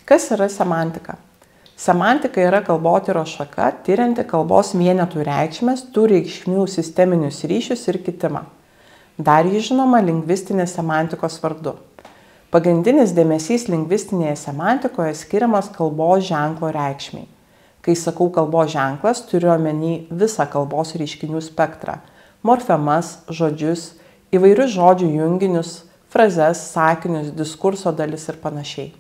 Kas yra semantika? Semantika yra kalbotyros šaka, tyrianti kalbos vienetų reikšmes, tų reikšmių sisteminius ryšius ir kitimą. Dar ji žinoma lingvistinės semantikos vardu. Pagrindinis dėmesys lingvistinėje semantikoje skiriamas kalbos ženklo reikšmiai. Kai sakau kalbos ženklas, turiu omeny visą kalbos reiškinių spektrą – morfemas, žodžius, įvairius žodžių junginius, frazes, sakinius, diskurso dalis ir panašiai.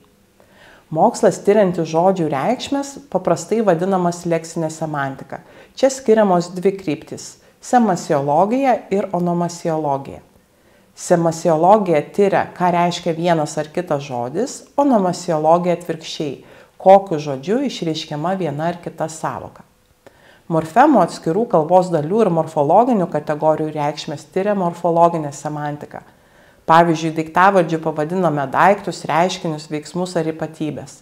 Mokslas tyriantis žodžių reikšmes paprastai vadinamas leksinė semantika. Čia skiriamos dvi kryptys – semasiologija ir onomasiologija. Semasiologija tyria, ką reiškia vienas ar kitas žodis, onomasiologija atvirkščiai, kokiu žodžiu išreiškiama viena ar kita sąvoka. Morfemų atskirų kalbos dalių ir morfologinių kategorijų reikšmės tyria morfologinė semantika. Pavyzdžiui, daiktavardžiu pavadiname daiktus, reiškinius, veiksmus ar ypatybės.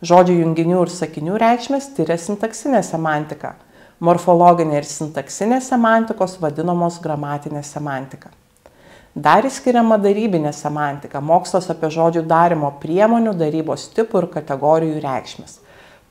Žodžių junginių ir sakinių reikšmės tyria sintaksinė semantika. Morfologinė ir sintaksinė semantikos vadinamos gramatinė semantika. Dar išskiriama darybinė semantika, mokslas apie žodžių darymo priemonių, darybos tipų ir kategorijų reikšmes.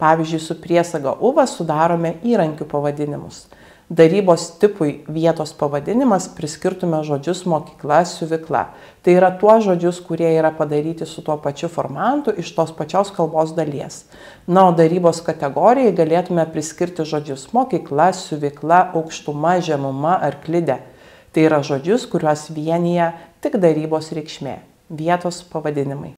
Pavyzdžiui, su priesaga uva sudarome įrankių pavadinimus. Darybos tipui vietos pavadinimas priskirtume žodžius mokykla, siuvykla. Tai yra tuos žodžius, kurie yra padaryti su tuo pačiu formantu iš tos pačios kalbos dalies. O darybos kategorijai galėtume priskirti žodžius mokykla, siuvykla, aukštuma, žemuma ar klidė. Tai yra žodžius, kuriuos vienyje tik darybos reikšmė, vietos pavadinimai.